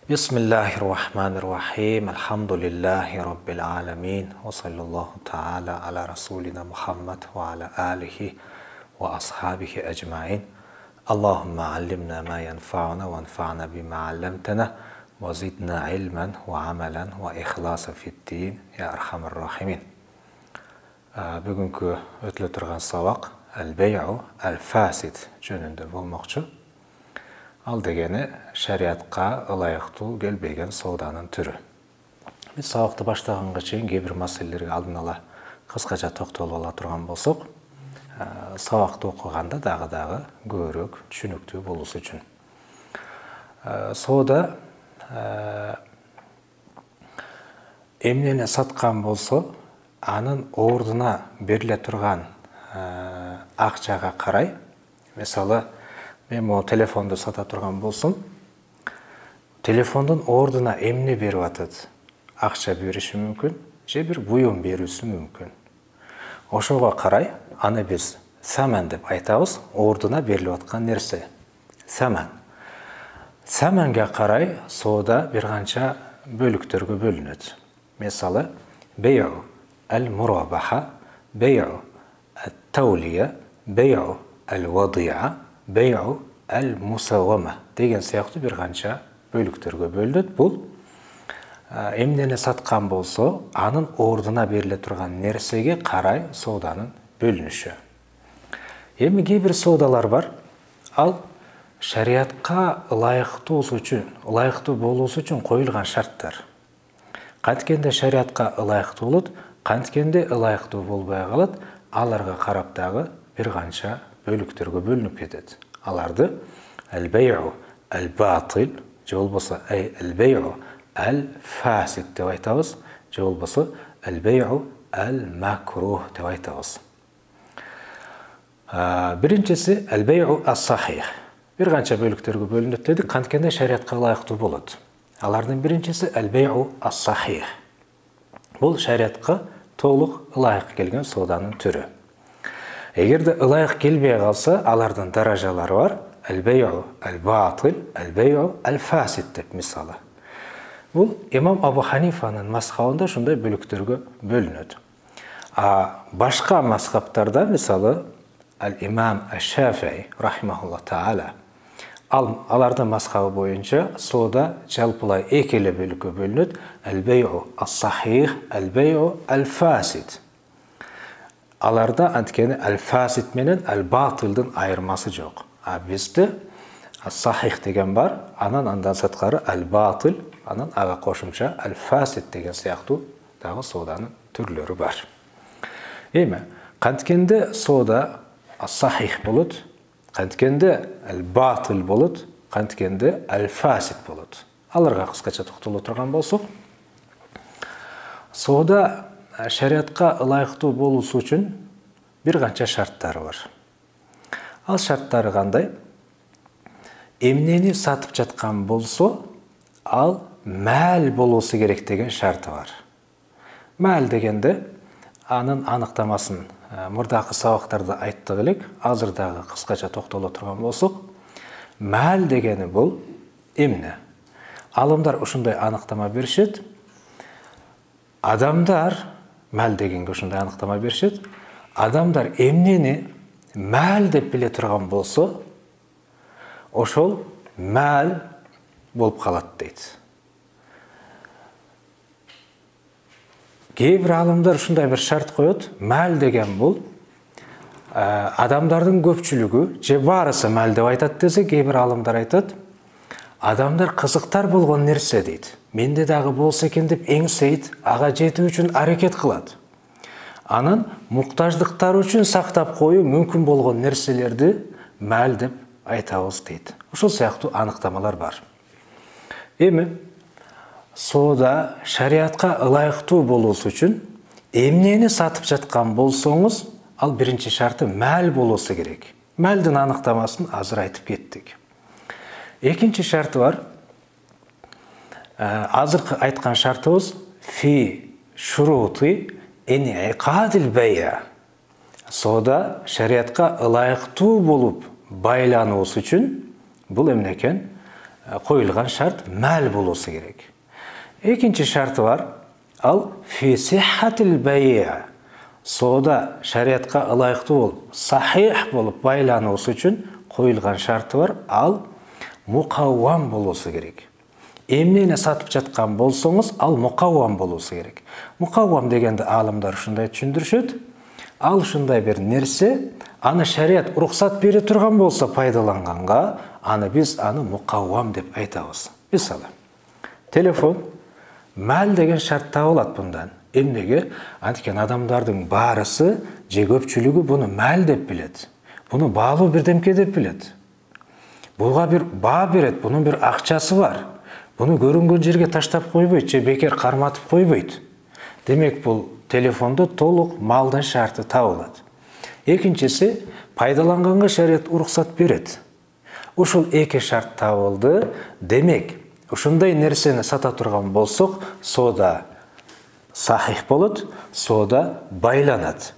Bismillahirrahmanirrahim. Elhamdülillahi Rabbil alemin. Ve sallallahu ta'ala ala Rasulina Muhammed ve ala alihi ve ashabihi ecmain. Allahümme allimna ma yenfa'una ve enfa'na bima allamtana ve zidna ilmen ve amelen ve ihlasa fid-din ya erhamer rahimin. Bugünkü ötülü turgan sabak el-bey'u el-fasid jönünde bolmakçı. Al degeni şeriatqa ılayıqtуу kelbеген сауданын түрі. Biz sabakты başlaganga чейин кээ-бир маселелерге алдын ала кыскача токтолуп ала турган болсок, сабакты окуганда дагы көбүрөөк түшүнүктүү болуусу үчүн. Сауда эмнени саткан болсо, анын ордуна бериле турган акчага карай, мисалы, мен могу телефонду сата турган болсом, телефондун ордуна эмне берип атат? Акча бериши мүмкүн, же бир буюм берүүсү мүмкүн. Ошого карай, аны биз саман деп айтабыз, ордуна берилип аткан нерсе. Саман. Саманга карай сауда бир канча бөлүктөргө бөлүнөт. Мисалы, бей'у ал-мурабаха, бей'у ат-таулия, бей'у ал-вади'a, бей'у ал-мусавама деген сыяктуу бир канча бөлүктөргө бөлүнөт. Бул эмнени саткан болсо, анын ордуна бериле турган нерсеге карай сауданын бөлүнүшү. Эми кээ бир саудалар бар, ал шариатка ылайыктуу болуусу үчүн коюлган шарттар. Канткенде шариатка ылайыктуу болот, канткенде ылайыктуу болбой калат, аларга карап дагы бир канча бөлүктөргө бөлүнүп кетет. Аларды al-bey'u al-batil, же болбосо al-bey'u al-fasid деп айтабыз, же болбосо al-bey'u al-makruh деп айтабыз. Биринчиси al-bey'u as-sahih. Бир канча бөлүктөргө бөлүнөт дедик, канткенде шариатка ылайыктуу болот. Алардын биринчиси al-bey'u as-sahih. Бул шариатка толук ылайык келген сауданын түрү. Эгерде ылайык келбей калса, алардын даражалары бар. Al-bey'u al-batil, al-bey'u al-fasid деп мисалы. Бул имам Абу Ханифанын мазхабында шундай бөлүктөргө бөлүнөт. Башка мазхабтарда, мисалы, al-имам аш-Шафии рахимахуллах таала, алардын мазхабы боюнча сауда жалпылай эки эле бөлүккө бөлүнөт. Al-bey'u as-sahih, al-bey'u al-fasid. Аларда анткени al-fasid менен al-batildин айырмасы жок. Бизде as-sahih деген бар, андан сырткары al-batil, анан ага кошумча al-fasid деген сыяктуу дагы сауданын түрлөрү бар. Эми канткенде сауда as-sahih болот, канткенде al-batil болот, канткенде al-fasid болот. Аларга кыскача токтоло турган болсок, сауда шариатка ылайыктуу болуусу үчүн бир канча шарттары бар. Ал шарттары кандай? Эмнени сатып жаткан болсо, ал маал болуусу керек деген шарты бар. Маал дегенде анын аныктамасын мурдакы сабактарда айттык элек, азыр дагы кыскача токтоло турган болсок, маал дегени бул эмне? Алымдар ушундай аныктама беришет. Адамдар маал дегенге ушундай аныктама беришет. Адамдар эмнени маал деп биле турган болсо, ошол маал болуп калат дейт. Кээ бир алымдар ушундай бир шарт коет. Маал деген бул адамдардын көпчүлүгү же баарысы маал деп айтат десе, кээ бир алымдар айтат, адамдар кызыктар болгон нерсе дейт. Менде дагы болсо экен деп эңсейт, ага жетүү үчүн аракет кылат. Анын муктаждыктары үчүн сактап коюу мүмкүн болгон нерселерди маал деп айтабыз дейт. Ошол сыяктуу аныктамалар бар. Эми сауда шариатка ылайыктуу болуусу үчүн эмнени сатып жаткан болсоңуз, ал биринчи шарты маал болуусу керек. Маалдын аныктамасын азыр айтып кеттик. Экинчи шарты бар. Азыркы айткан шартыбыз фи шурути инъикадил бей'a. Сауда шариатка ылайыктуу болуп байлануусу үчүн бул эмне экен? коюлган шарт мәл болусы керек. Экинчи шарты бар, ал фи сиххатил бай'. Соода шариатка ылайыктуу болуп, сахих болуп байлануусу үчүн коюлган шарты бар, ал мукаввам болуусу керек. Эмнени сатып жаткан болсоңуз, ал мукаввам болуусу керек. Мукаввам дегенде аалымдар ушундай түшүндүрүшөт. Ал ушундай бир нерсе, аны шариат уруксат бере турган болсо пайдаланганга, биз аны мукаввам деп айтабыз. Мисалы, телефон мәл деген шарт табылат бундан. Эмнеге? Анткени адамдардын баарысы же көпчүлүгү буну мәл деп билет. Буну баалуу бирдемке деп билет. Буга бир баа берет, бунун бир акчасы бар. Буну көрүнгөн жерге таштап койбойт же бекер карматып койбойт. Демек бул телефондо толук малдын шарты табылат. Экинчиси, пайдаланганга шариат уруксат берет. Ушул эки шарт табылды. Демек, ушундай нерсени сата турган болсок, соода сахих болот, соода байланат.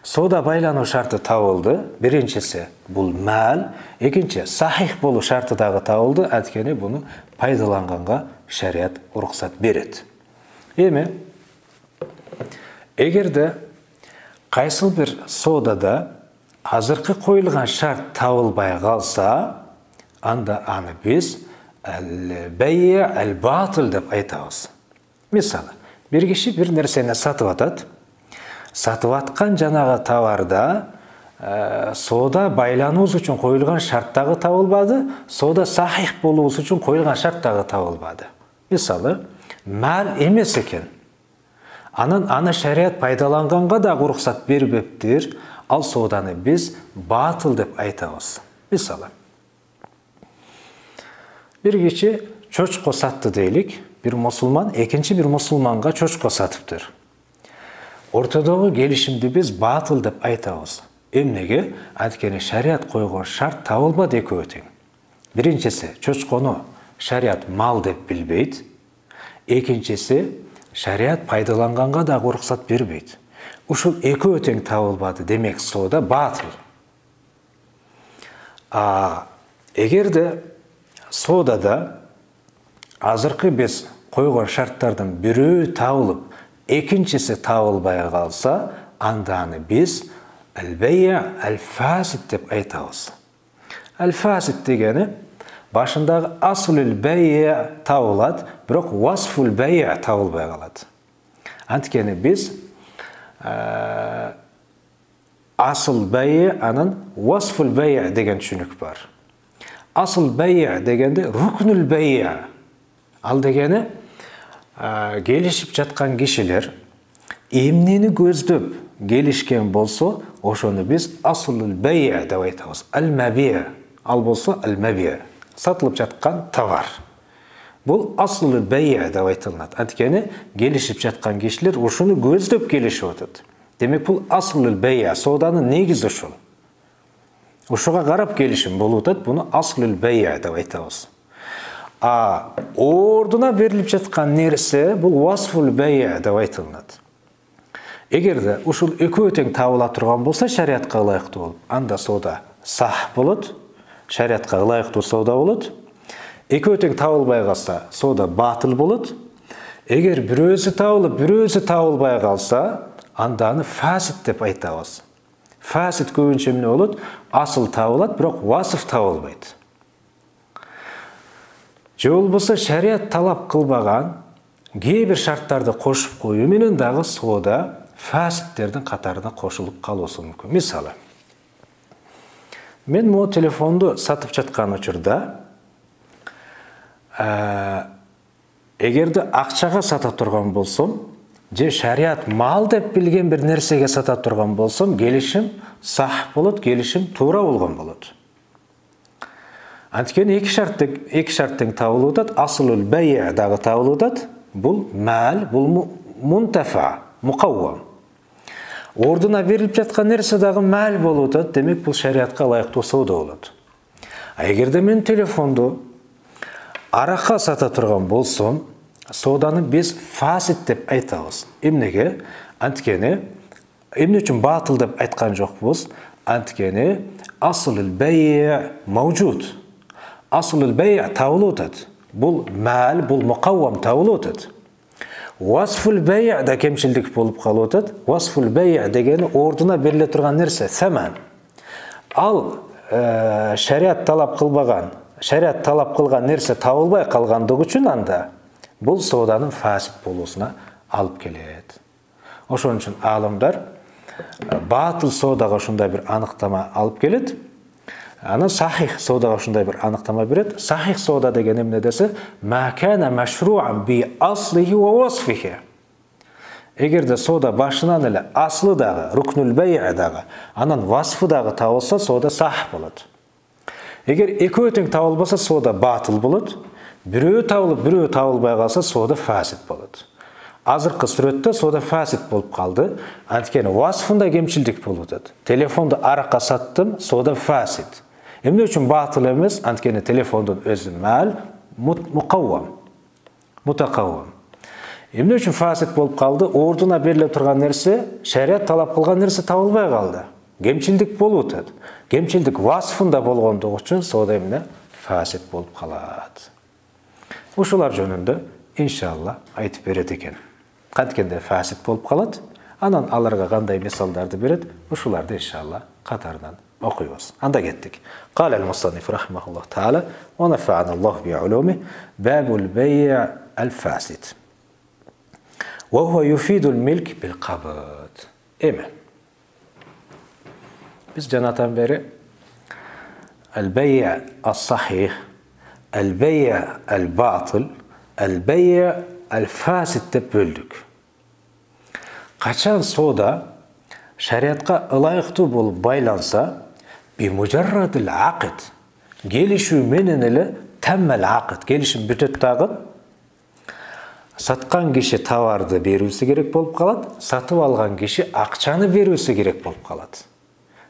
Соода байлануу шарты табылды. Биринчиси бул мәл, экинчи сахих болуу шарты дагы табылды. Анткени буну пайдаланганга шариат уруксат берет. Эми эгерде кайсыл бир соодада азыркы коюлган шарт табылбай калса, анда аны биз бай' ал-батыл деп айтабыз. Мисалы, бир киши бир нерсени сатып атат. Сатып аткан жанагы товарда соода байлануусу үчүн коюлган шарт дагы табылбады, соода сахих болуусу үчүн коюлган шарт дагы табылбады. Мисалы, мәл эмес экен. Аны шариат пайдаланганга да уруксат бербептир. Ал сооданы биз батыл деп айтабыз. Мисалы, бир киши чочко сатты дейлик. Бир мусулман экинчи бир мусулманга чочко сатыптыр. Ортодогу келишимди биз батыл деп айтабыз. Эмнеге? Анткени шариат койгон шарт табылбады экөө тең. Биринчиси, чочкону шариат мал деп билбейт. Экинчиси, шариат пайдаланганга да уруксат бербейт. Ушул экөө тең табылбады, демек соода батыл. Эгерде соодада азыркы биз койгон шарттардын бирөө табылып, экинчиси табылбай калса, анда биз ал-бай' ал-фасид деп айтабыз. Ал-фасид дегени башындагы аслул бай' табылат, бирок васфул бай' табылбай калат. Анткени биз асл бай', анын васфул бай' деген түшүнүк бар. Асл бай' дегенде рукнул бай'. Ал дегени келишип жаткан кишилер эмнени көздөп келишкен болсо, ошону биз аслул бай' деп айтабыз. Ал-маби'. Ал болсо ал-маби'. Сатылып жаткан товар. Бул аслул бай' деп айтылат. Анткени келишип жаткан кишилер ушуну көздөп келишип атат. Демек бул аслул бай', сооданын негизи ушул. Ушуга карап келишим болуп атат, буну аслул бай' деп айтабыз. Ордуна берилип жаткан нерсе бул васфул бай' деп айтылат. Эгерде ушул экөө тең табыла турган болсо, шариатка ылайыктуу болуп, анда соода сах болот, шариатка ылайыктуу соода болот. Экөө тең табылбай калса, соода батыл болот. Эгер бирөөсү табылып, бирөөсү табылбай калса, анда аны фасид деп айтабыз. Фасид көбүнчө эмне болот? Асыл табылат, бирок васыф табылбайт. Же болбосо шариат талап кылбаган кээ бир шарттарды кошуп коюу менен дагы соода фасидтердин катарына кошулуп калуусу мүмкүн. Мисалы, мен могу телефонду сатып жаткан учурда, эгерде акчага сата турган болсом, же шариат мал деп билген бир нерсеге сата турган болсом, келишим сах болот, келишим туура болгон болот. Анткени эки шарт тең табылып атат, аслул бай' дагы табылып атат. Бул мәл, бул мунтафа, мукаввам. Ордуна берилип жаткан нерсе дагы мәл болуп атат, демек бул шариатка ылайыктуу соода болот. Эгерде мен телефонду аракка сата турган болсом, сооданы биз фасид деп айтабыз. Эмнеге? Анткени эмне үчүн батыл деп айткан жокпуз? Анткени аслул бай' мавжуд. Aslul bey' табылып атат. Бұл мәл, бұл мұқаввам табылып атат. Vasful bey' да кемшілдік болып қалып атат. Vasful bey' дегені ордына беріле тұрған нәрсе, сәмән. Ал шариат талап қылған нәрсе табылбай қалғандығы үшін анда бұл сауданың фасид болуысына алып келеді. Ошон үчүн алымдар батыл саудаға ушундай бир анықтама алып келет. Аны сахих саудаға ушундай бир анықтама берет. Сахих сауда деген эмне десе, ма кана машруан би аслихи ва васфихи. Эгерде сауда башынан эле аслы дагы, рукнуль бей'и дагы, анан васфы дагы табылса, сауда сахих болот. Эгер экөө тең табылбаса, сауда батыл болот. Бирөө табылып, бирөө табылбай калса, сауда фасид болот. Азыркы сүрөттө сауда фасид болуп калды. Анткени васфында кемчилдик болуп атат. Телефонду аракка саттым, сауда фасид. Эмне үчүн батыл эмес? Анткени телефондун өзү мал мукаввам, мутакаввам. Эмне үчүн фасид болуп калды? Ордуна бериле турган нерсе, шариат талап кылган нерсе табылбай калды. Кемчилдик болуп атат. Кемчилдик васфында болгондугу үчүн сауда эмне? Фасид болуп калат. Ушулар жөнүндө иншалла айтып берет экен. Канткенде фасид болуп калат, анан аларга кандай мисалдарды берет, ушуларды иншалла катарынан окуйбуз. Анда кеттик. Кала ал-мустанниф рахимахуллах таала, ва нафa'ана Аллаху би'улуми, бабул бей' аль-фасид. Ва хува юфидул милк бил кабд. Эме. Биз жанатан бери al-bey' as-sahih, al-bey' al-batil, al-bey' al-fasid деп бөлдүк. Качан сауда шариатка ылайыктуу болуп байланса, би мужаррадил акд, келишүү менен эле таммал акд, келишим бүтөт дагы, саткан киши товарды берүүсү керек болуп калат, сатып алган киши акчаны берүүсү керек болуп калат.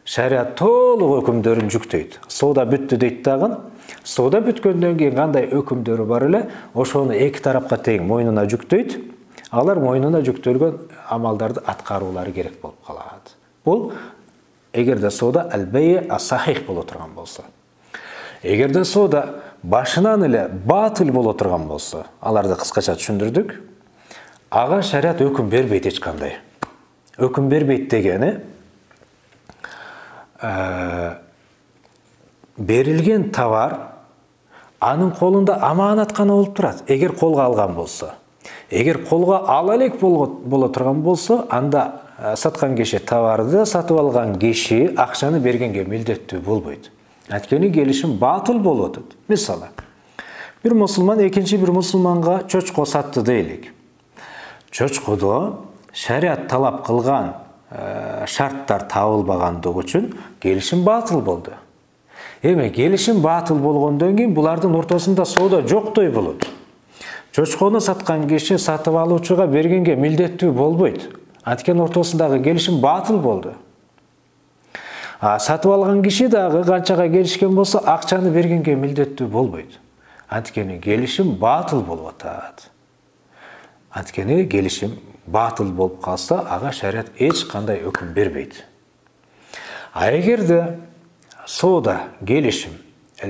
Шариат толук өкүмдөрүн жүктөйт. Сауда бүттү дейт дагы, сауда бүткөндөн кийин кандай өкүмдөрү бар эле, ошону эки тарапка тең мойнуна жүктөйт. Алар мойнуна жүктөлгөн амалдарды аткаруулары керек болуп калат. Бул эгерде сауда ал-бей' ас-сахих боло турган болсо. Эгерде сауда башынан эле батыл боло турган болсо, аларды кыскача түшүндүрдүк. Ага шариат өкүм бербейт эч кандай. Өкүм бербейт дегени берилген товар анын колунда аманат гана болуп турат. Эгер колго алган болсо, эгер колго ала элек боло турган болсо, анда саткан киши товарды сатып алган киши акчаны бергенге милдеттүү болбойт. Анткени келишим батыл болуп атат. Мисалы, бир мусулман экинчи бир мусулманга чочко сатты дейлик. Чочкодо шариат талап кылган шарттар табылбагандыгы үчүн келишим батыл болду. Эми келишим батыл болгондон кийин булардын ортосунда сауда жоктой болот. Чочкону саткан киши сатып алуучуга бергенге милдеттүү болбойт. Анткени ортосундагы келишим батыл болду. Сатып алган киши дагы канчага келишкен болсо, акчаны бергенге милдеттүү болбойт. Анткени келишим батыл болуп атат. Анткени келишим батыл болуп калса, ага шариат эч кандай өкүм бербейт. Эгерде сауда келишим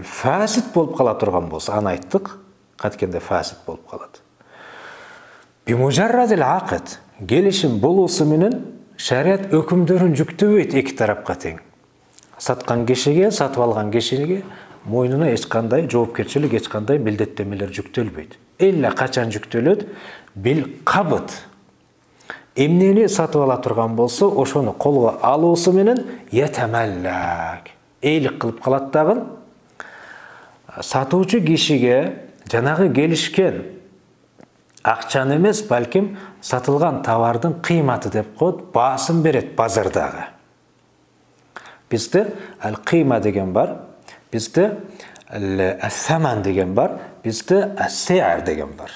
фасид болуп кала турган болсо, аны айттык, каткенде фасид болуп калат. Би мужаррадил акд, келишим болуусу менен шариат өкүмдөрүн жүктөбөйт эки тарапка тең. Саткан кишиге, сатып алган кишиге мойнуна эч кандай жоопкерчилик, эч кандай милдеттемелер жүктөлбөйт. Эле качан жүктөлөт? Бил кабд. Эмнени сатып ала турган болсо, ошону колго алуусу менен ятамаллак. Эйлик кылып калат дагы. Сатуучу кишиге жанагы келишкен акчаны эмес, балким сатылган товардын кыйматы деп коет, баасын берет базардагы. Бизде ал-кыйма деген бар, бизде ас-саман деген бар, бизде ас-си'р деген бар.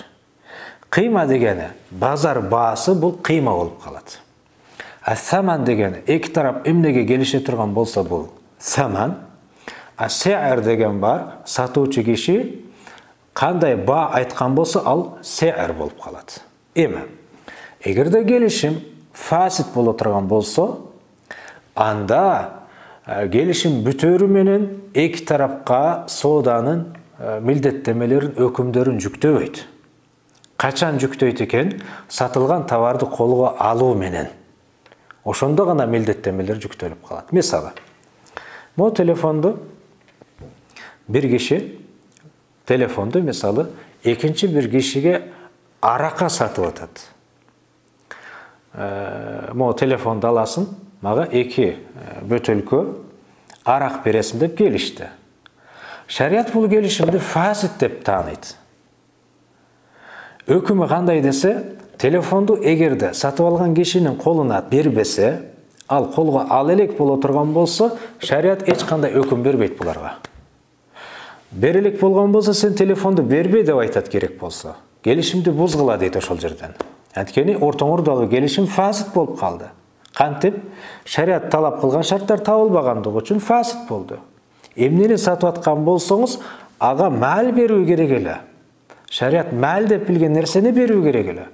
Кыйма дегени базар баасы, бул кыйма болуп калат. Ас-саман дегени эки тарап эмнеге келише турган болсо, бул саман. Ас-си'р деген бар, сатуучу киши кандай баа айткан болсо, ал си'р болуп калат. Эми эгерде келишим фасид боло турган болсо, анда келишим бүтөрү менен эки тарапка сооданын милдеттемелерин, өкүмдөрүн жүктөбөйт. Качан жүктөйт экен? Сатылган товарды колго алуу менен. Ошондо гана милдеттемелер жүктөлүп калат. Мисалы, могу телефонду бир киши мисалы экинчи бир кишиге аракка сатып атат. Могу телефонду аласың, мага 2 бөтөлкө арак бересиң деп келишти. Шарият бул келишимди фасид деп тааныйт. Өкүмү кандай десе, телефонду эгерде сатып алган кишинин колуна бербесе, ал колго ал элек боло турган болсо, шарият эч кандай өкүм бербейт буларга. Берелек болгон болсо, сен телефонду бербей деп айтат керек болсо. Келишимди бузгула дейт ошол жерден. Анткени ортоңордогу келишим фасид болуп калды. Кантип? Шарият талап кылган шарттар табылбагандыгы үчүн фасид болду. Эмнени сатып аткан болсоңуз, ага маал берүү керек эле. Шарият маал деп билген нерсени берүү керек эле.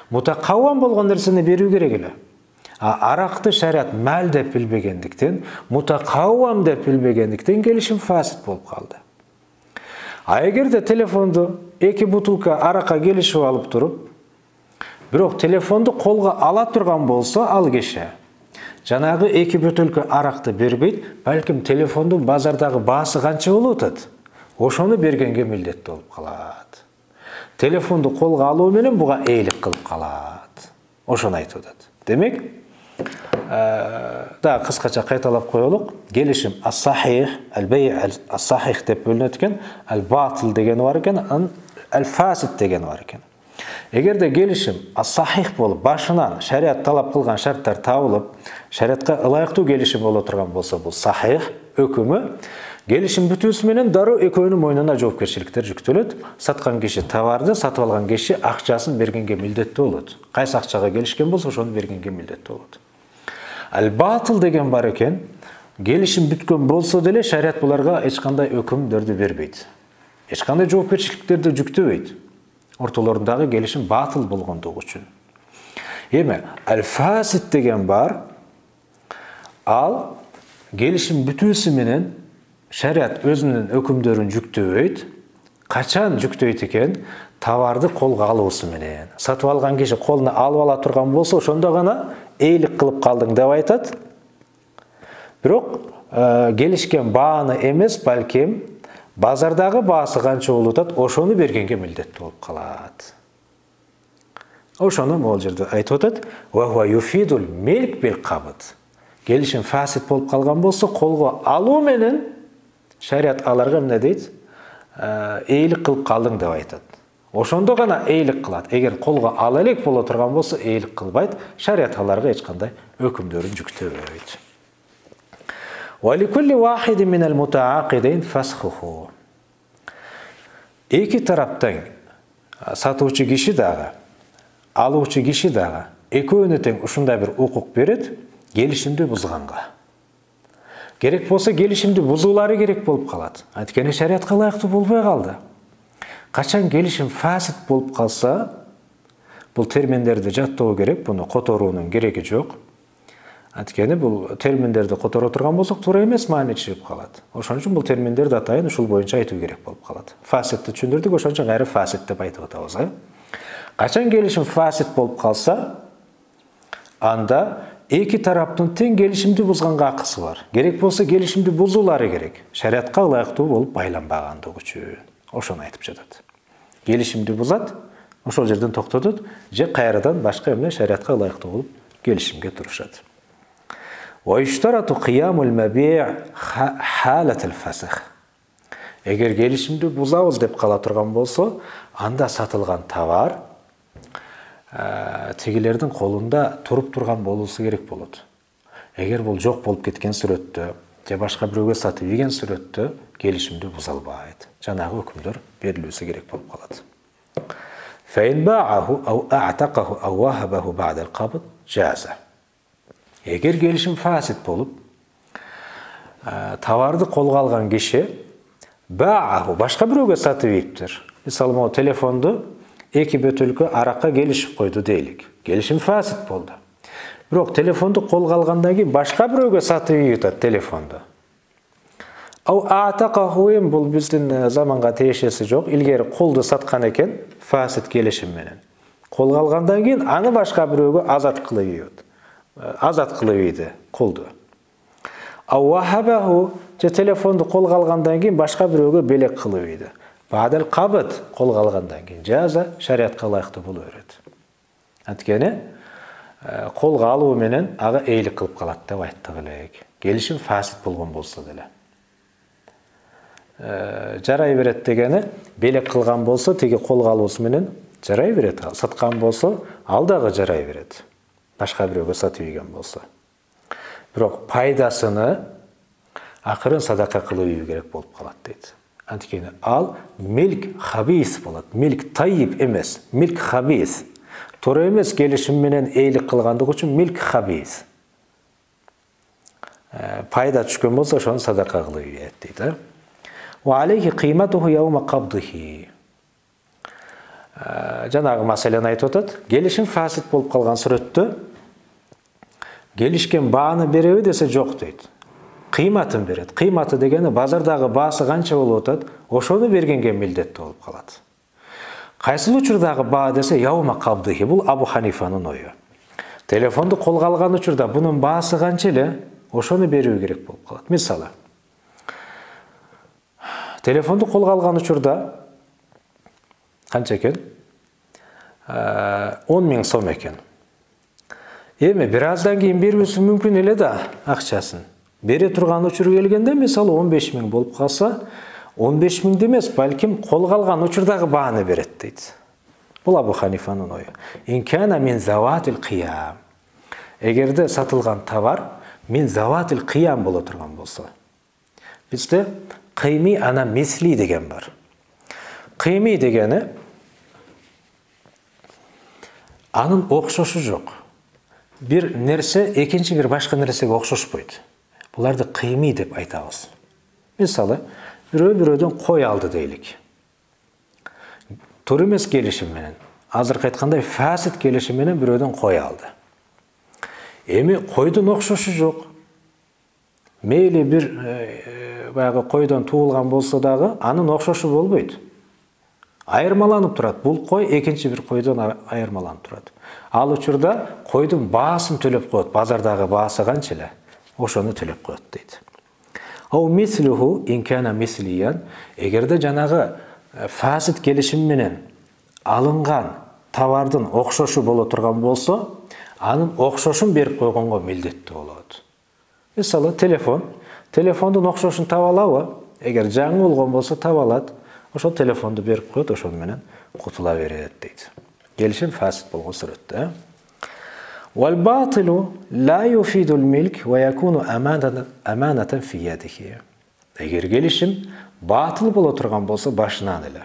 Мутакаввам болгон нерсени берүү керек эле. Аракты шарият маал деп билбегендиктен, мутакаввам деп билбегендиктен келишим фасид болуп калды. Эгерде телефонду 2 бутылка аракка келишип алып туруп, бирок телефонду колго ала турган болсо, ал киши жанагы 2 бөтөлкө аракты бербейт, балким телефондун базардагы баасы канча болуп атат, ошону бергенге милдеттүү болуп калат. Телефонду колго алуу менен буга эйлик кылып калат. Ошону айтып атат. Демек, да кыскача кайталап коелук. Келишим ас-сахих, аль-бей' ас-сахих деп бөлүнөт экен, аль-батил деген бар экен, аль-фасид деген бар экен. Эгерде келишим ас-сахих болуп, башынан шарият талап кылган шарттар табылып, шариятка ылайыктуу келишим боло турган болсо, бул сахих өкүмү. Келишим бүтүүсү менен дароо экөөнүн мойнуна жоопкерчиликтер жүктөлөт. Саткан киши товарды, сатып алган киши акчасын бергенге милдеттүү болот. Кайсы акчага келишкен болсо, ошону бергенге милдеттүү болот. Аль-батил деген бар экен. Келишим бүткөн болсо деле шарият буларга эч кандай өкүмдөрдү бербейт. Эч кандай жоопкерчиликтерди жүктөбөйт. Ортолорундагы келишим батыл болгондугу үчүн. Эми аль-фасид деген бар. Ал келишим бүтүүсү менен шарият өзүнүн өкүмдөрүн жүктөбөйт. Качан жүктөйт экен? Товарды колго алуусу менен. Сатып алган киши колуна алып ала турган болсо, ошондо гана эйлик кылып калдың деп айтат. Бирок келишкен бааны эмес, балким базардагы баасы канча болуп атат, ошону бергенге милдеттүү болуп калат. Ошону могул жерде айтып атат. Ва хуа юфидул милк бил кабд. Келишим фасид болуп калган болсо, колго алуу менен шарият аларга эмне дейт? Эйлик кылып калдың деп айтат. Ошондо гана эйлик кылат. Эгер колго ала элек боло турган болсо, эйлик кылбайт. Шарият аларга эч кандай өкүмдөрүн жүктөбөйт. Ва ликулли вахидин минал мутаакидин фасхуху. Эки тараптан сатуучу киши дагы, алуучу киши дагы экөөнү тең ушундай бир укук берет, келишимди бузганга. Керек болсо келишимди бузуулары керек болуп калат. Анткени шариятка ылайыктуу болбой калды. Качан келишим фасид болуп калса, бул терминдерди жаттоо керек, буну которуунун кереги жок. Анткени бул терминдерди которо турган болсок, туура эмес маани чыгып калат. Ошон үчүн бул терминдерди атайын ушул боюнча айтуу керек болуп калат. Фасидти түшүндүрдүк, ошон үчүн кайра фасид деп айтып атабыз. Качан келишим фасид болуп калса, анда эки тараптын тең келишимди бузганга акысы бар. Керек болсо келишимди бузуулары керек. Шариятка ылайыктуу болуп байланбагандыгы үчүн. Ошону айтып жатат. Келишимди бузат, ошол жерден токтотот, же кайрадан башка эмне шариятка ылайыктуу болуп келишимге турушат. Ва иштарату кыямул мабий' халатал фасх. Эгер келишимди бузабыз деп кала турган болсо, анда сатылган товар тигилердин колунда туруп турган болуусу керек болот. Эгер бул жок болуп кеткен сүрөттө, же башка бирөөгө сатып ийген сүрөттө келишимди буза албайт. Жанагы өкүмдөр берилүүсү керек болуп калат. Фаин ба'аху ау а'тaqahu ау вахабаху ба'да al-qabd жаза. Эгер келишим фасид болуп, товарды колго алган киши ба'аху башка бирөөгө сатып ийиптир. Мисалы, могу телефонду 2 бөтөлкө аракка келишип койду дейлик. Келишим фасид болду. Бирок телефонду колго алгандан кийин башка бирөөгө сатып ийип атат телефонду. Ау атақаху ем, бұл біздің заманға тиешесі жоқ. Илгері құлды сатқан екен, фасид келісімменен. Қолға алғандан кейін аны башқа біреуге азат қылып еді құлды. Ау вахабаху, телефонды қолға алғандан кейін башқа біреуге белек қылып еді. Бадал қабыт қолға алғандан кейін жаза шариатқа лайықты болу өреді. Әнткені қолға алу менен аға ейлік қылып қалады деп айтты ғылайық. Келішім фасид болған болса ділі. Жарай береді дегені, белек қылған болса, теге қолға алуысы менен жарай береді. Сатқан болса, алдағы жарай береді. Башқа біреуге сатып еген болса. Бірақ пайдасыны ақырын садақа қылып керек болып қалады дейді. Әнткені ал милк хабис болады. Милк тайып емес, милк хабис. Тура емес келішімменен ейлік қылғандық үшін милк хабис. Пайда түшкен болса, шоны садақа қылып еді дейді. Ва алейхи қиматуху яума қабдухи. Жаңағы мәселені айтып отады. Келішім фасид болып қалған сүретті келішкен бағаны береуі десе жоқ дейді. Қиматын береді. Қиматы дегені базардағы басы қанша болып отады, ошоны бергенге милдетті болып қалады. Қайсыл учурдағы баға десе яума қабдухи. Бұл Абу Ханифаның ойы. Телефонды қолға алған учурда бұның басы қаншелі, ошоны беру керек болып қалады. Мысалы, телефонды қолға алған учурда қанша екен? 10 000 сом екен. Еме, біраздан кейін беруісі мүмкін еле да ақшасын. Бере тұрған учур келгенде, мысалы 15 000 болып қалса, 15 000 демес, бәлкім қолға алған учурдағы бағаны береді дейді. Бұл Абу Ханифаның ойы. Инкана мин заватил қиям. Егерде сатылған товар мин заватил қиям бола тұрған болса. Бізде қими ана мисли деген бар. Қими дегені анын оқшошы жоқ. Bir нәрсе екінші бір башқа нәрсеге оқшошпайды. Бұларды қими деп айтамыз. Мысалы, біреуден қой алды дейлік. Тур емес келішімменен, азырқы айтқандай фасид келішімменен біреуден қой алды. Эми қойдың оқшошы жоқ. Мейлі бір қойдан туылған болса дағы, анын оқшошы болбайды. Айырмаланып тұрады. Бұл қой екінші бір қойдан айырмаланып тұрады. Ал учурда қойдың басын төлеп қойды. Базардағы басы қаншелі? Ошоны төлеп қойды дейді. Ау мислуху инкана мислиян. Егерде жанағы фасид келішімменен алынған товардың оқшошы бола тұрған болса, анын оқшошын беріп қойғанға милдетті болады. Мысалы, телефондың оқшошын табалауы, егер жаңы болған болса табалады, ошол телефонду беріп қойды, ошол менен құтыла береді дейді. Келішім фасид болған сүретті. Вал батилу ла юфидул милк ва якуну аманатан фи ядихи. Егер келішім батыл бола тұрған болса, башынан эле.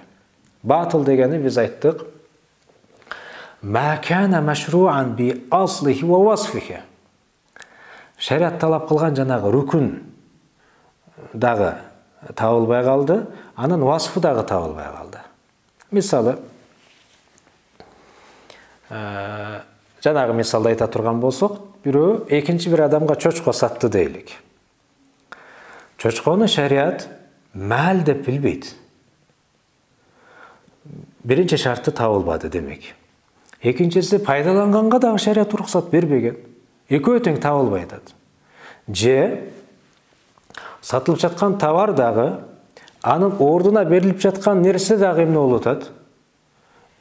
Батыл дегені біз айттық, ма кана машруан би аслихи ва васфихи. Шариат талап қылған жанағы рүкін дағы табылбай қалды, анын васфы дағы табылбай қалды. Мысалы, жаңағы мисалда айта тұрған болсақ, біреу екінші бір адамға чочко сатты дейлік. Чочконы шариат мәл деп білбейді. Бірінші шарты табылбады демек. Екіншісі пайдаланғанға дағы шариат рұқсат бербеген. Екеуі тең табылбайды. Же сатылып жатқан товар дағы, анын ордына беріліп жатқан нәрсе дағы емне болотады.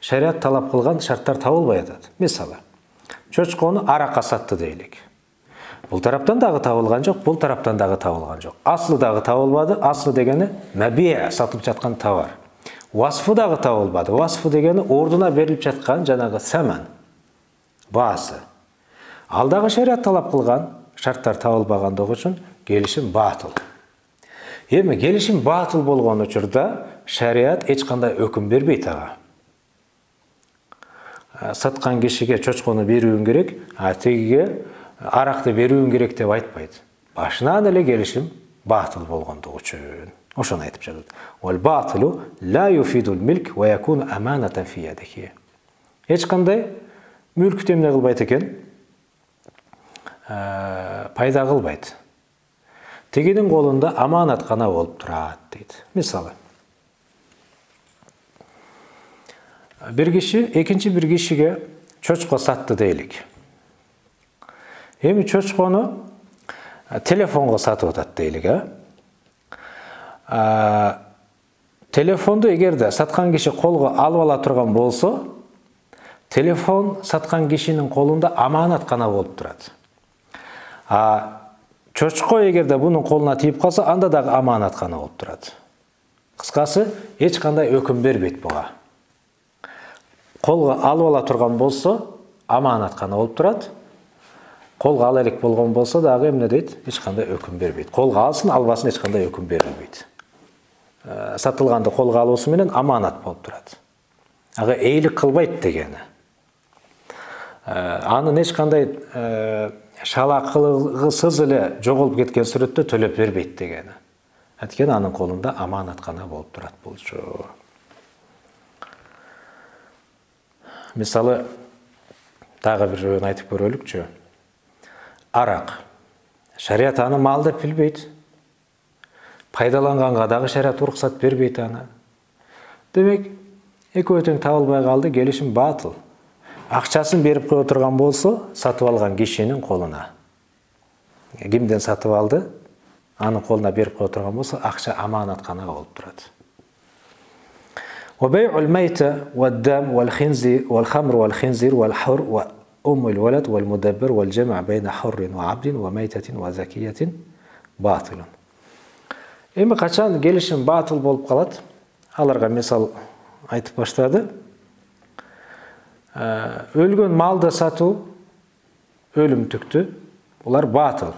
Шариат талап қылған шарттар табылбайды. Мысалы, чочконы араққа сатты дейлік. Бұл тараптан дағы табылған жоқ, бұл тараптан дағы табылған жоқ. Аслы дағы табылбады, аслы дегені мәбия, сатылып жатқан товар. Васфы дағы табылбады, васфы дегені ордына беріліп жатқан жанағы сәман, басы. Алдағы шариат талап қылған шарттар табылбағандығы үшін келішім батыл. Эми келішім батыл болған учурда шариат ешқандай өкім бербейді аға. Сатқан кишиге чочконы беруің керек, тегіге арақты беруің керек деп айтпайды. Башынан эле келишим батыл болгондугу үчүн. Ошону айтып жатат. Вал батылу ла юфидул милк ва якуну аманатан фи ядихи. Эч кандай мүлк эмне кылбайт экен? Пайда кылбайт. тегенің қолында аманат қана болып тұрады дейді. Мысалы, екінші бір кишиге чочко сатты дейлик. Эми чочкону телефонго сатып атат дейлик, телефонду эгерде саткан киши колго алып ала турган болсо, телефон саткан кишинин колунда аманат гана болуп турат. Чочко эгерде бунун колуна тийип калса, анда дагы аманат гана болуп турат. Кыскасы, эч кандай өкүм бербейт буга. Колго алып ала турган болсо, аманат гана болуп турат. Колго ала элек болгон болсо дагы эмне дейт? Эч кандай өкүм бербейт. Колго алсын, албасын эч кандай өкүм берилбейт. Сатылганды колго алуусу менен аманат болуп турат. Ага эйлик кылбайт дегени. Анын эч кандай шалакылыгысыз эле жоголуп кеткен сүрөттө төлөп бербейт дегени. Анткени анын колунда аманат гана болуп турат болчу. Мисалы, дагы бирөөнү айтып көрөлүкчү. Арак. Шарият аны мал деп билбейт. Пайдаланганга дагы шарият уруксат бербейт аны. Демек, экөө тең табылбай калды, келишим батыл. Акчасын берип кое турган болсо, сатып алган кишинин колуна. Кимден сатып алды? Анын колуна берип кое турган болсо, акча аманат гана болуп турат. وبيع الميتة والدم والخنزير والخمر والخنزير والحر وأم الولد والمدبر والجمع بين حر وعبد وميتة وزكية باطل. Эми качан келишим батыл болуп калат? Аларга мисал айтып баштады. Өлгөн малды сатуу, өлүмтүктү, булар батыл.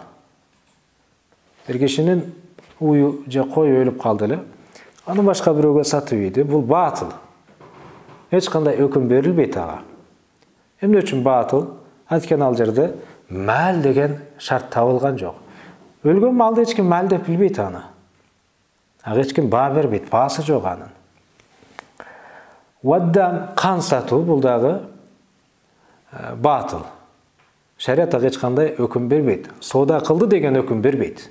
Бир кишинин уyu же кою өлүп калды эле. Аны башка бирөөгө сатып ийди. Бул батыл. Эч кандай өкүм берилбейт ага. Эмне үчүн батыл? Анткени ал жерде мал деген шарт табылган жок. Өлгөн малды эч ким мал деп билбейт аны. Ага эч ким баа бербейт, баасы жок анын. Ваддам кан сатуу, бул дагы батыл. Шарият ага эч кандай өкүм бербейт. Соода кылды деген өкүм бербейт.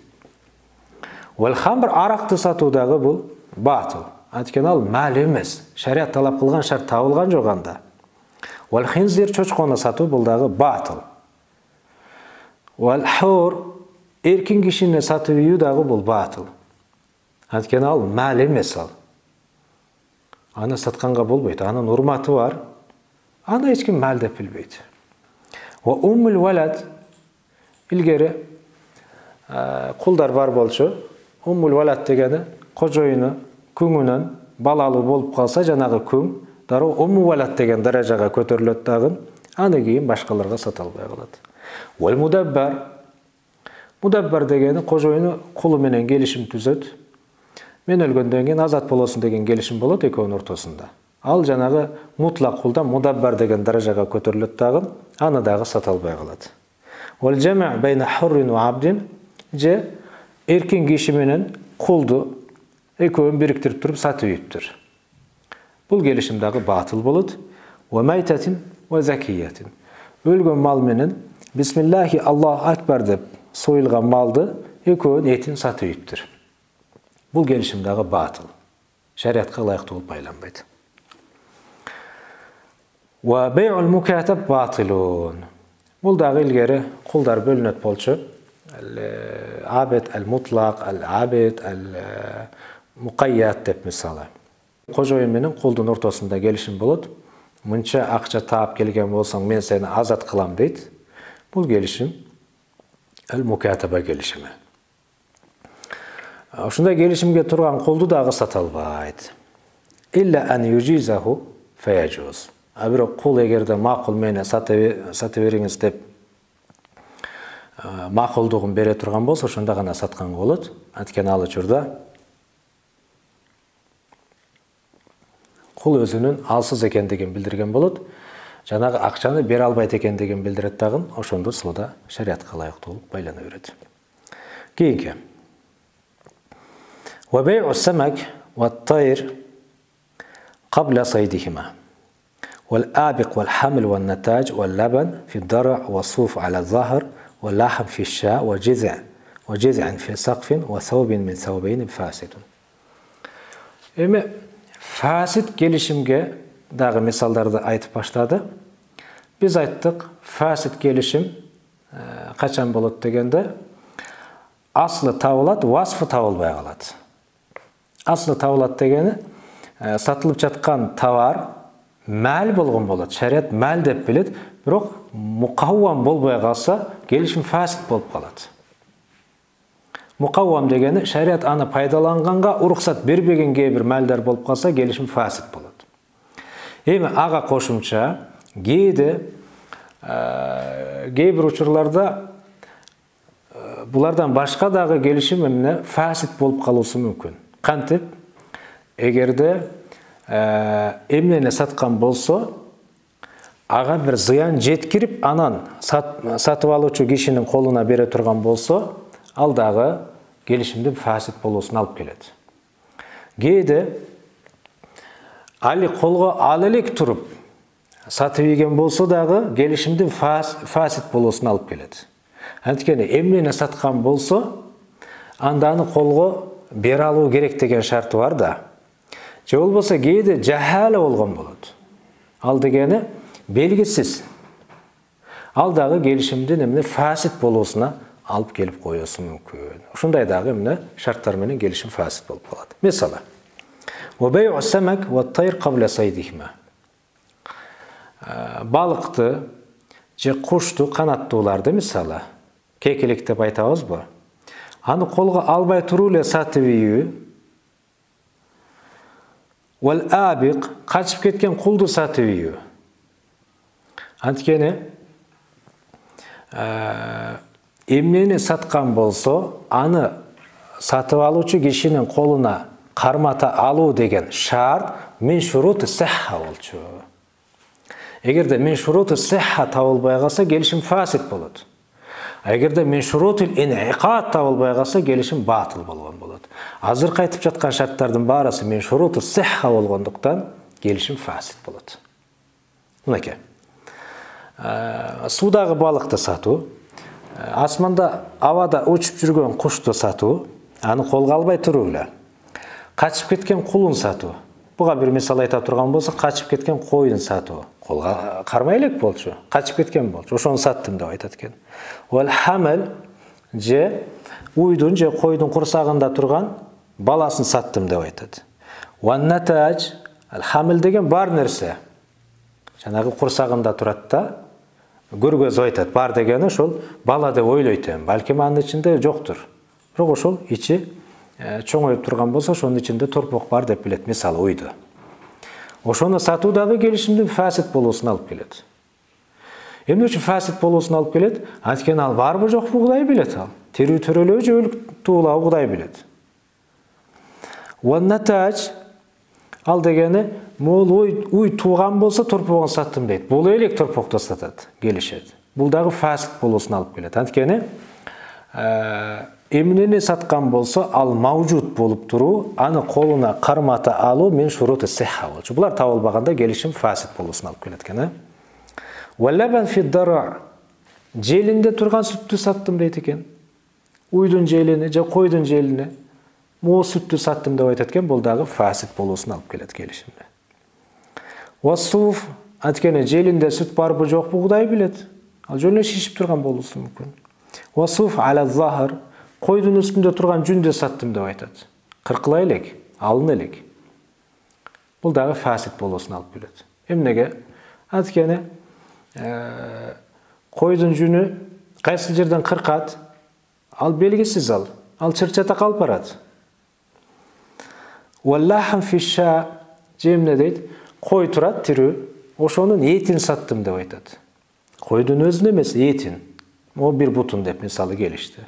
Вал хамр, аракты сатуу дагы бул батыл. Анткени ал мал эмес. Шарият талап кылган шарт табылган жок анда. Вал хинзир, чочкону сатуу, бул дагы батыл. Вал хур, эркин кишини сатып ийүү дагы бул батыл. Анткени ал мал эмес ал. Аны сатканга болбойт. Анын урматы бар. Аны эч ким мал деп билбейт. Ва уммул валад, илгери кулдар бар болчу. Уммул валад дегени кожоюну күңүнөн балалуу болуп калса, жанагы күң дароо уммул валад деген даражага көтөрүлөт дагы, аны кийин башкаларга сата албай калат. Вал мудаббар. Мудаббар дегени кожоюну кулу менен келишим түзөт. Мен өлгөндөн кийин азат болосун деген келишим болот экөөнүн ортосунда. Ал жанагы мутлак кулдан мудаббар деген даражага көтөрүлөт дагы, аны дагы сата албай калат. Вал жама' байна хуррин ва абдин, же эркин киши менен кулду экөөнүн бириктирип туруп сатып ийиптир. Бул келишим дагы батыл болот. Ва майтатин ва закиятин. Өлгөн мал менен бисмиллахи Аллаху акбар деп союлган малды экөөнүн этин сатып ийиптир. Бул келишим дагы батыл. Шариатка ылайыктуу болуп байланбайт. Ва бай'ул мукатаб батилун. Бул дагы илгери кулдар бөлүнөт болчу. Абед, ал-мутлак, ал-абед, ал-муқайят деп мисалы. Кожоюн менен кулдун ортосунда келишим болот. Мынча акча таап келген болсоң, мен сени азат кылам дейт. Бул келишим ал-мукатаба келишими. Ушундай келишимге турган кулду дагы сата албайт. Илля ан южизаху фаяжуз. Бирок кул эгерде макул мени сата бериңиз деп макулдугун бере турган болсо, ошондо гана сатканга болот. Анткени ал учурда кул өзүнүн алсыз экендигин билдирген болот. Жанагы акчаны бере албайт экендигин билдирет дагы, ошондо соода шариатка ылайыктуу болуп байлана берет. Кийинки. Ва бай'у самак ва тайр قبل صيدهما والآبق والحمل والنتاج واللبن في الضرع والصوف على الظهر واللحم في الشاء وجذع وجزع في سقف وثوب من ثوبين فاسد. Эми фасид келишимге дагы мисалдарды айтып баштады. Biz айттык, фасид келишим качан болот дегенде, аслы табылат, васфы табылбай калат. Аслы табылат дегени сатылып жаткан товар мәл болгон болот. Шарият мәл деп билет, бирок мукаввам болбой калса, келишим фасид болуп калат. Мукаввам дегени шарият аны пайдаланганга уруксат бербеген кээ бир мәлдер болуп калса, келишим фасид болот. Эми ага кошумча кээ бир учурларда булардан башка дагы келишим эмне фасид болуп калуусу мүмкүн. Кантип, эгерде эмнени саткан болсо, ага бир зыян жеткирип, анан сатып алуучу кишинин колуна бере турган болсо, ал дагы келишимдин фасид болуусуна алып келет. Кээде али колго ала элек туруп сатып ийген болсо дагы келишимдин фасид болуусуна алып келет. Анткени эмнени саткан болсо, анда аны колго бере алуу керек деген шарты бар да. Же болбосо кээде жахала болгон болот. Ал дегени белгисиз. Ал дагы келишимдин эмне фасид болуусуна алып келип коюусу мүмкүн. Ушундай дагы эмне шарттар менен келишим фасид болуп калат. Мисалы, وبيع السمك والطير قبل صيدهما. Балыкты же кушту, канаттууларды мисалы, кекелек деп айтабызбы? Аны колго албай туруп эле сатып ийүү, вал абиq, качып кеткен кулду сатып ийүү. Анткени эмнени саткан болсо, аны сатып алуучу кишинин колуна кармата алуу деген шарт мин шурути сихха болчу. Эгерде мин шурути сихха табылбай калса, келишим фасид болот. Эгерде мин шурутил инъикад табылбай калса, келишим батыл болгон болот. Азыр айтып жаткан шарттардын баарысы мин шурути сихха болгондуктан келишим фасид болот. Мынакей. Суудагы балыкты сатуу, асманда, абада учуп жүргөн кушту сатуу, аны колго албай туруп эле качып кеткен кулун сатуу. Буга бир мисал айта турган болсо, качып кеткен койдун сатуу. Колго кармай элек болчу, качып кеткен болчу. Ошону саттым деп айтат экен. Вал хамал же уйдун же койдун курсагында турган баласын саттым деп айтат. Ван натаж, ал хамил деген бар нерсе. Жанагы курсагында турат да, көргөз айтат. Бар дегени ошол бала деп ойлойт эми. Балким анын ичинде жоктур. Бирок ошол ичи чоңоюп турган болсо, ошонун ичинде торпок бар деп билет, мисалы уйду. Ошону сатуу дагы келишимдин фасид болуусуна алып келет. Эмне үчүн фасид болуусуна алып келет? Анткени ал барбы жокпу Кудай билет ал. Тирүү төрөлөө же өлүк туулабы Кудай билет. Ван натаж, ал дегени мол уй тууган болсо торпогун саттым дейт. Бул элек торпокту сатат, келишет. Бул дагы фасид болуусуна алып келет. Анткени эмнени саткан болсо, ал мавжуд болуп туруу, аны колуна кармата алуу мин шурути сихха болчу. Булар табылбаганда келишим фасид болуусуна алып келет экен. Валлабан фи дара, желинде турган сүттү саттым дейт экен. Уйдун желини же койдун желини, мол сүттү саттым деп айтат экен. Бул дагы фасид болуусуна алып келет келишимде. Васуф, анткени желинде сүт барбы жокпу Кудай билет. Ал жөн эле шишип турган болуусу мүмкүн. Васуф аля захар, койдун үстүндө турган жүндө саттым деп айтат. Кыркыла элек, алын элек. Бул дагы фасид болуусуна алып келет. Эмнеге? Анткени койдун жүнү кайсы жерден кыркат, ал белгисиз ал чырчата калып барат. Валлахам фиша, жемне дейт, кой турат тирүү, ошонун этин саттым деп айтат. Койдун өзүн эмес, этин. О бир бутун деп мисалы келишти.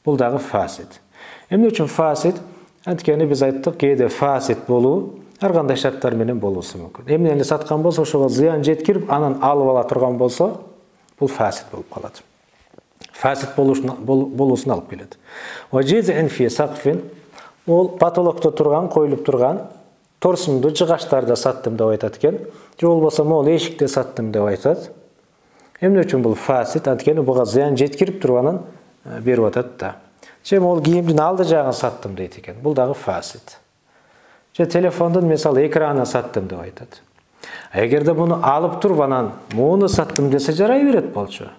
Бул дагы фасид. Эмне үчүн фасид? Анткени биз айттык, кээде фасид болуу ар кандай шарттар менен болуусу мүмкүн. Эмнени саткан болсо, ошого зыян жеткирип, анан алып ала турган болсо, бул фасид болуп калат. Фасид болуусуна алып келет. Важизин фи сакфин, ол потолокто турган, коюлуп турган торсумду жыгачтарда саттым деп айтат экен. Же болбосо могул эшикте саттым деп айтат. Эмне үчүн бул фасид? Анткени буга зыян жеткирип турганын берип атат да. Же ол кийимдин алды жагын саттым дейт экен. Бул дагы фасид. Же телефондун мисалы экранын саттым деп айтат. Эгерде буну алып туруп анан муну саттым десе жарай берет болчу.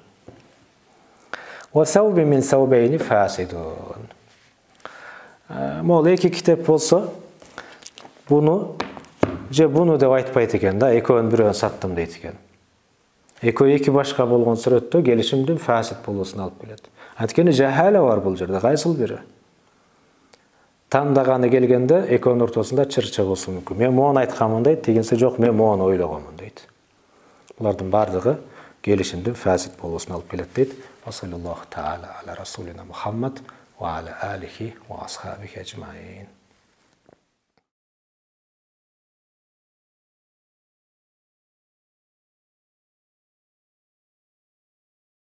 Ва сауби мин саубейни фасидун. Мол эки китеп болсо буну же буну деп айтпайт экен да, экөөнүн бирөөнү саттым дейт экен. Экөө эки башка болгон сүрөттө келишимдин фасид болуусуна алып келет. Анткени жахала бар бул жерде, кайсыл бири? Тандаганы келгенде экөөнүн ортосунда чырчы болсу мүмкүн. Мен мону айтканмын дейт, тегинсе жок, мен мону ойлогонмун дейт. Булардын бардыгы келишимдин фасид болуусуна алып келет дейт. Саллаллаху таала аля расулина Мухаммад ва аля алихи ва асхабихи ажмаин.